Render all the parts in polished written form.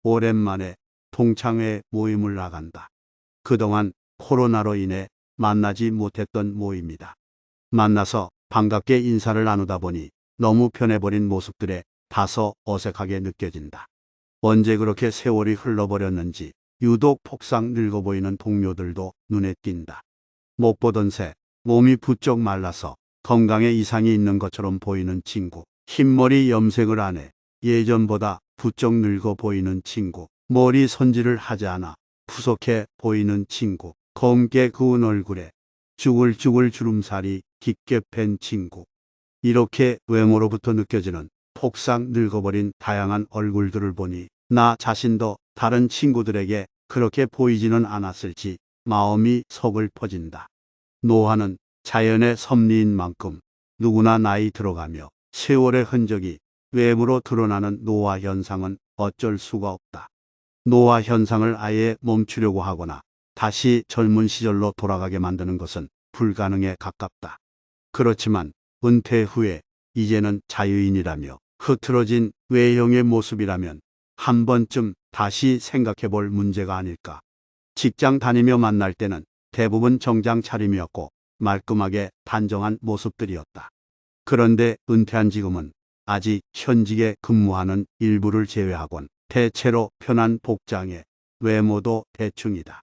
오랜만에 동창회 모임을 나간다. 그동안 코로나로 인해 만나지 못했던 모임이다. 만나서 반갑게 인사를 나누다 보니 너무 편해버린 모습들에 다소 어색하게 느껴진다. 언제 그렇게 세월이 흘러버렸는지 유독 폭삭 늙어 보이는 동료들도 눈에 띈다. 못 보던 새 몸이 부쩍 말라서 건강에 이상이 있는 것처럼 보이는 친구, 흰머리 염색을 안 해 예전보다 부쩍 늙어 보이는 친구, 머리 손질을 하지 않아 푸석해 보이는 친구, 검게 구운 얼굴에 쭈글쭈글 주름살이 깊게 팬 친구. 이렇게 외모로부터 느껴지는 폭삭 늙어버린 다양한 얼굴들을 보니 나 자신도 다른 친구들에게 그렇게 보이지는 않았을지 마음이 서글퍼진다. 노화는 자연의 섭리인 만큼 누구나 나이 들어가며 세월의 흔적이 외부로 드러나는 노화 현상은 어쩔 수가 없다. 노화 현상을 아예 멈추려고 하거나 다시 젊은 시절로 돌아가게 만드는 것은 불가능에 가깝다. 그렇지만 은퇴 후에 이제는 자유인이라며 흐트러진 외형의 모습이라면 한 번쯤 다시 생각해 볼 문제가 아닐까. 직장 다니며 만날 때는 대부분 정장 차림이었고 말끔하게 단정한 모습들이었다. 그런데 은퇴한 지금은 아직 현직에 근무하는 일부를 제외하곤 대체로 편한 복장에 외모도 대충이다.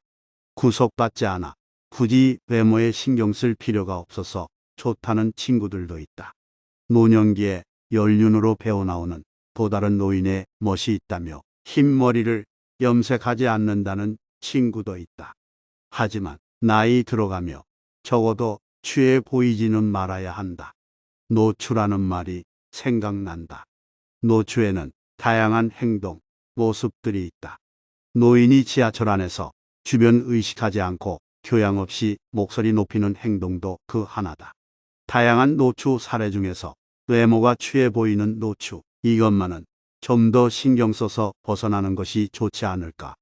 구속받지 않아 굳이 외모에 신경 쓸 필요가 없어서 좋다는 친구들도 있다. 노년기에 연륜으로 배어나오는 또 다른 노인의 멋이 있다며 흰머리를 염색하지 않는다는 친구도 있다. 하지만 나이 들어가며 적어도 취해 보이지는 말아야 한다. 노추라는 말이 생각난다. 노추에는 다양한 행동, 모습들이 있다. 노인이 지하철 안에서 주변 의식하지 않고 교양 없이 목소리 높이는 행동도 그 하나다. 다양한 노추 사례 중에서 외모가 취해 보이는 노추, 이것만은 좀 더 신경 써서 벗어나는 것이 좋지 않을까.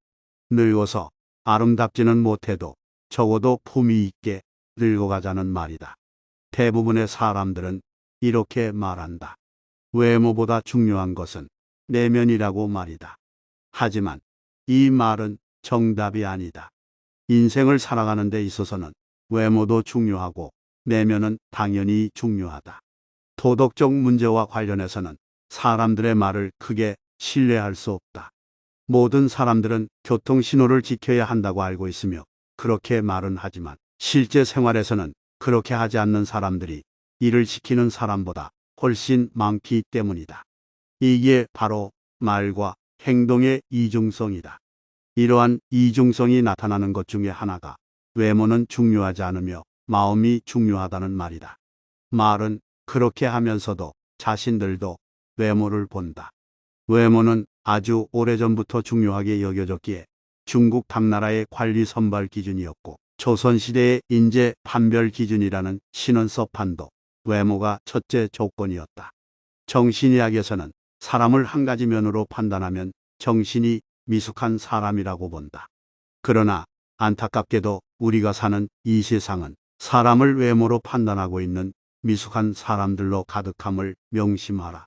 늙어서 아름답지는 못해도 적어도 품위 있게 늙어가자는 말이다. 대부분의 사람들은 이렇게 말한다. 외모보다 중요한 것은 내면이라고 말이다. 하지만 이 말은 정답이 아니다. 인생을 살아가는 데 있어서는 외모도 중요하고 내면은 당연히 중요하다. 도덕적 문제와 관련해서는 사람들의 말을 크게 신뢰할 수 없다. 모든 사람들은 교통신호를 지켜야 한다고 알고 있으며 그렇게 말은 하지만 실제 생활에서는 그렇게 하지 않는 사람들이 이를 지키는 사람보다 훨씬 많기 때문이다. 이게 바로 말과 행동의 이중성이다. 이러한 이중성이 나타나는 것 중에 하나가 외모는 중요하지 않으며 마음이 중요하다는 말이다. 말은 그렇게 하면서도 자신들도 외모를 본다. 외모는 아주 오래전부터 중요하게 여겨졌기에 중국 당나라의 관리 선발 기준이었고 조선시대의 인재 판별 기준이라는 신원서판도 외모가 첫째 조건이었다. 정신의학에서는 사람을 한 가지 면으로 판단하면 정신이 미숙한 사람이라고 본다. 그러나 안타깝게도 우리가 사는 이 세상은 사람을 외모로 판단하고 있는 미숙한 사람들로 가득함을 명심하라.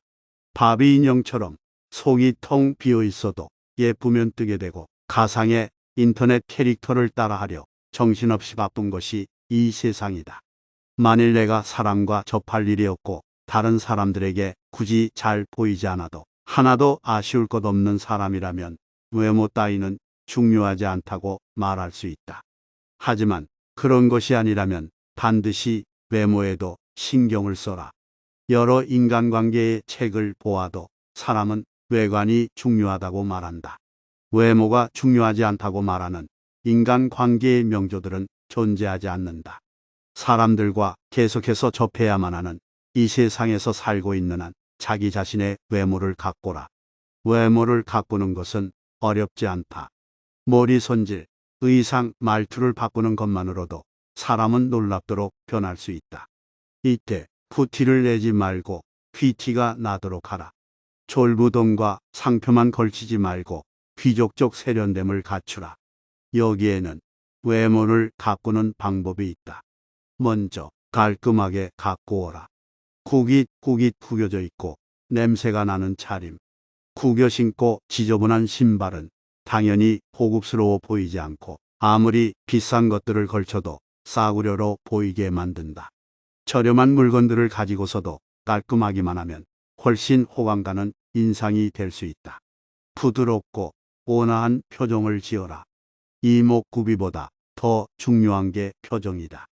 바비 인형처럼 속이 텅 비어 있어도 예쁘면 뜨게 되고 가상의 인터넷 캐릭터를 따라하려 정신없이 바쁜 것이 이 세상이다. 만일 내가 사람과 접할 일이 없고 다른 사람들에게 굳이 잘 보이지 않아도 하나도 아쉬울 것 없는 사람이라면 외모 따위는 중요하지 않다고 말할 수 있다. 하지만 그런 것이 아니라면 반드시 외모에도 신경을 써라. 여러 인간관계의 책을 보아도 사람은 외관이 중요하다고 말한다. 외모가 중요하지 않다고 말하는 인간관계의 명조들은 존재하지 않는다. 사람들과 계속해서 접해야만 하는 이 세상에서 살고 있는 한 자기 자신의 외모를 가꾸라. 외모를 가꾸는 것은 어렵지 않다. 머리 손질, 의상, 말투를 바꾸는 것만으로도 사람은 놀랍도록 변할 수 있다. 이때 푸티를 내지 말고 귀티가 나도록 하라. 졸부동과 상표만 걸치지 말고 귀족적 세련됨을 갖추라. 여기에는 외모를 가꾸는 방법이 있다. 먼저 깔끔하게 가꾸어라. 구깃구깃 구겨져 있고 냄새가 나는 차림, 구겨 신고 지저분한 신발은 당연히 고급스러워 보이지 않고 아무리 비싼 것들을 걸쳐도 싸구려로 보이게 만든다. 저렴한 물건들을 가지고서도 깔끔하기만 하면 훨씬 호감 가는 인상이 될 수 있다. 부드럽고 온화한 표정을 지어라. 이목구비보다 더 중요한 게 표정이다.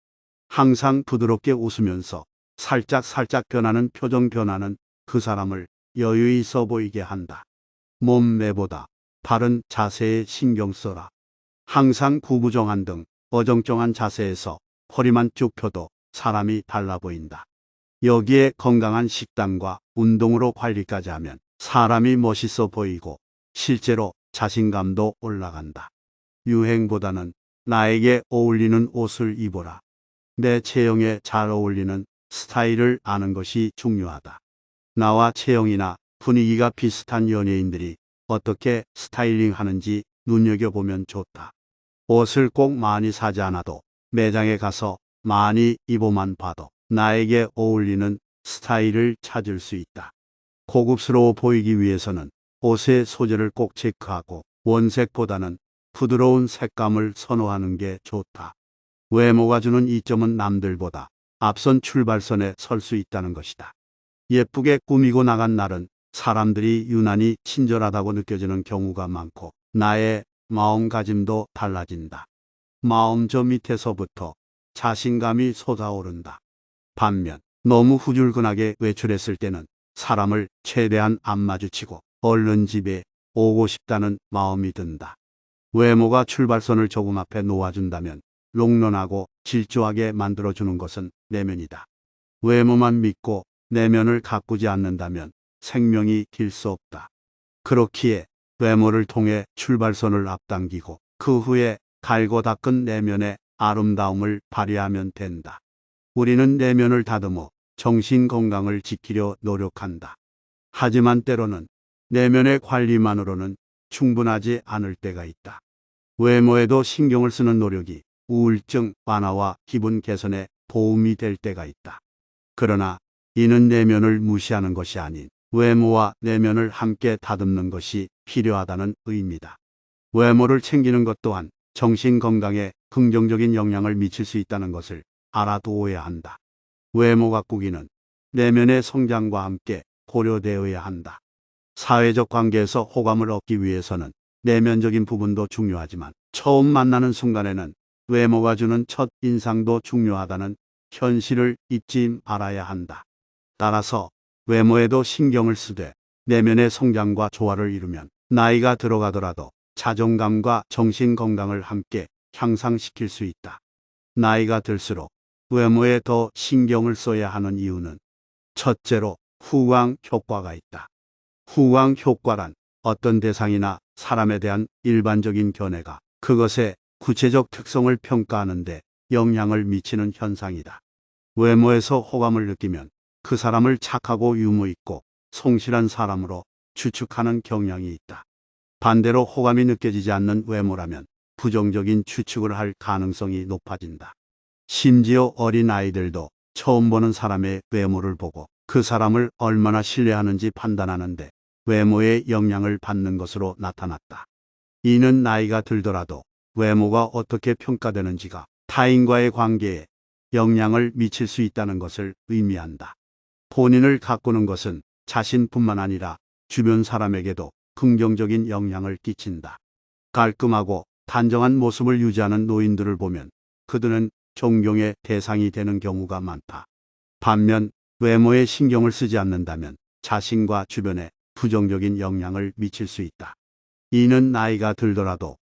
항상 부드럽게 웃으면서 살짝 변하는 표정 변화는 그 사람을 여유 있어 보이게 한다. 몸매보다 바른 자세에 신경 써라. 항상 구부정한 등 어정쩡한 자세에서 허리만 쭉 펴도 사람이 달라 보인다. 여기에 건강한 식단과 운동으로 관리까지 하면 사람이 멋있어 보이고 실제로 자신감도 올라간다. 유행보다는 나에게 어울리는 옷을 입어라. 내 체형에 잘 어울리는 스타일을 아는 것이 중요하다. 나와 체형이나 분위기가 비슷한 연예인들이 어떻게 스타일링 하는지 눈여겨보면 좋다. 옷을 꼭 많이 사지 않아도 매장에 가서 많이 입어만 봐도 나에게 어울리는 스타일을 찾을 수 있다. 고급스러워 보이기 위해서는 옷의 소재를 꼭 체크하고 원색보다는 부드러운 색감을 선호하는 게 좋다. 외모가 주는 이점은 남들보다 앞선 출발선에 설 수 있다는 것이다. 예쁘게 꾸미고 나간 날은 사람들이 유난히 친절하다고 느껴지는 경우가 많고 나의 마음가짐도 달라진다. 마음 저 밑에서부터 자신감이 솟아오른다. 반면 너무 후줄근하게 외출했을 때는 사람을 최대한 안 마주치고 얼른 집에 오고 싶다는 마음이 든다. 외모가 출발선을 조금 앞에 놓아준다면 롱런하고 질주하게 만들어주는 것은 내면이다. 외모만 믿고 내면을 가꾸지 않는다면 생명이 길 수 없다. 그렇기에 외모를 통해 출발선을 앞당기고 그 후에 갈고 닦은 내면의 아름다움을 발휘하면 된다. 우리는 내면을 다듬어 정신 건강을 지키려 노력한다. 하지만 때로는 내면의 관리만으로는 충분하지 않을 때가 있다. 외모에도 신경을 쓰는 노력이 우울증 완화와 기분 개선에 도움이 될 때가 있다. 그러나 이는 내면을 무시하는 것이 아닌 외모와 내면을 함께 다듬는 것이 필요하다는 의미다. 외모를 챙기는 것 또한 정신 건강에 긍정적인 영향을 미칠 수 있다는 것을 알아두어야 한다. 외모 가꾸기는 내면의 성장과 함께 고려되어야 한다. 사회적 관계에서 호감을 얻기 위해서는 내면적인 부분도 중요하지만 처음 만나는 순간에는 외모가 주는 첫 인상도 중요하다는 현실을 잊지 말아야 한다. 따라서 외모에도 신경을 쓰되 내면의 성장과 조화를 이루면 나이가 들어가더라도 자존감과 정신 건강을 함께 향상시킬 수 있다. 나이가 들수록 외모에 더 신경을 써야 하는 이유는 첫째로 후광 효과가 있다. 후광 효과란 어떤 대상이나 사람에 대한 일반적인 견해가 그것의 구체적 특성을 평가하는 데 영향을 미치는 현상이다. 외모에서 호감을 느끼면 그 사람을 착하고 유머 있고 성실한 사람으로 추측하는 경향이 있다. 반대로 호감이 느껴지지 않는 외모라면 부정적인 추측을 할 가능성이 높아진다. 심지어 어린 아이들도 처음 보는 사람의 외모를 보고 그 사람을 얼마나 신뢰하는지 판단하는데 외모의 영향을 받는 것으로 나타났다. 이는 나이가 들더라도 외모가 어떻게 평가되는지가 타인과의 관계에 영향을 미칠 수 있다는 것을 의미한다. 본인을 가꾸는 것은 자신뿐만 아니라 주변 사람에게도 긍정적인 영향을 끼친다. 깔끔하고 단정한 모습을 유지하는 노인들을 보면 그들은 존경의 대상이 되는 경우가 많다. 반면 외모에 신경을 쓰지 않는다면 자신과 주변에 부정적인 영향을 미칠 수 있다. 이는 나이가 들더라도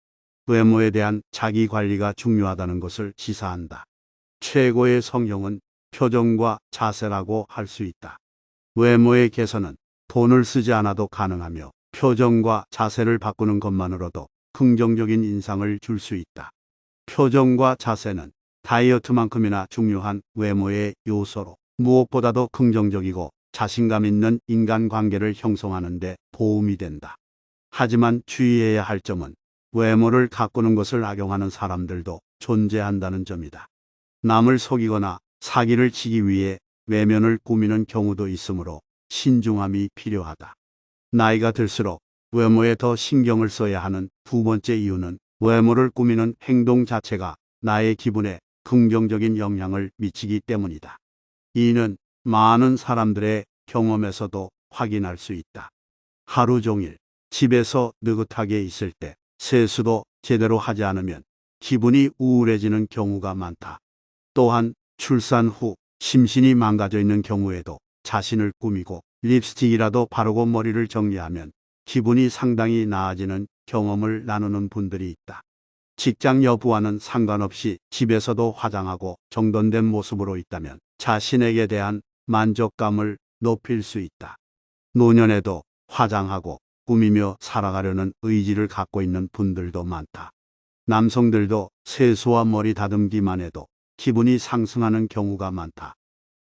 외모에 대한 자기 관리가 중요하다는 것을 시사한다. 최고의 성형은 표정과 자세라고 할 수 있다. 외모의 개선은 돈을 쓰지 않아도 가능하며 표정과 자세를 바꾸는 것만으로도 긍정적인 인상을 줄 수 있다. 표정과 자세는 다이어트만큼이나 중요한 외모의 요소로 무엇보다도 긍정적이고 자신감 있는 인간관계를 형성하는 데 도움이 된다. 하지만 주의해야 할 점은 외모를 가꾸는 것을 악용하는 사람들도 존재한다는 점이다. 남을 속이거나 사기를 치기 위해 외면을 꾸미는 경우도 있으므로 신중함이 필요하다. 나이가 들수록 외모에 더 신경을 써야 하는 두 번째 이유는 외모를 꾸미는 행동 자체가 나의 기분에 긍정적인 영향을 미치기 때문이다. 이는 많은 사람들의 경험에서도 확인할 수 있다. 하루 종일 집에서 느긋하게 있을 때 세수도 제대로 하지 않으면 기분이 우울해지는 경우가 많다. 또한 출산 후 심신이 망가져 있는 경우에도 자신을 꾸미고 립스틱이라도 바르고 머리를 정리하면 기분이 상당히 나아지는 경험을 나누는 분들이 있다. 직장 여부와는 상관없이 집에서도 화장하고 정돈된 모습으로 있다면 자신에게 대한 만족감을 높일 수 있다. 노년에도 화장하고 꾸미며 살아가려는 의지를 갖고 있는 분들도 많다. 남성들도 세수와 머리 다듬기만 해도 기분이 상승하는 경우가 많다.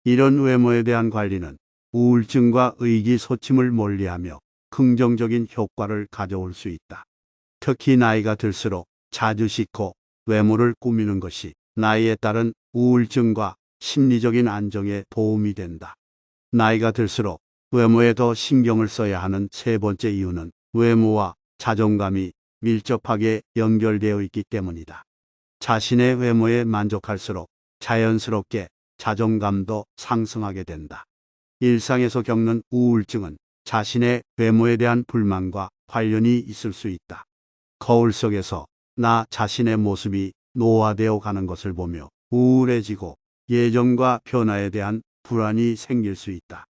이런 외모에 대한 관리는 우울증과 의기소침을 멀리하며 긍정적인 효과를 가져올 수 있다. 특히 나이가 들수록 자주 씻고 외모를 꾸미는 것이 나이에 따른 우울증과 심리적인 안정에 도움이 된다. 나이가 들수록 외모에 더 신경을 써야 하는 세 번째 이유는 외모와 자존감이 밀접하게 연결되어 있기 때문이다. 자신의 외모에 만족할수록 자연스럽게 자존감도 상승하게 된다. 일상에서 겪는 우울증은 자신의 외모에 대한 불만과 관련이 있을 수 있다. 거울 속에서 나 자신의 모습이 노화되어 가는 것을 보며 우울해지고 예전과 변화에 대한 불안이 생길 수 있다.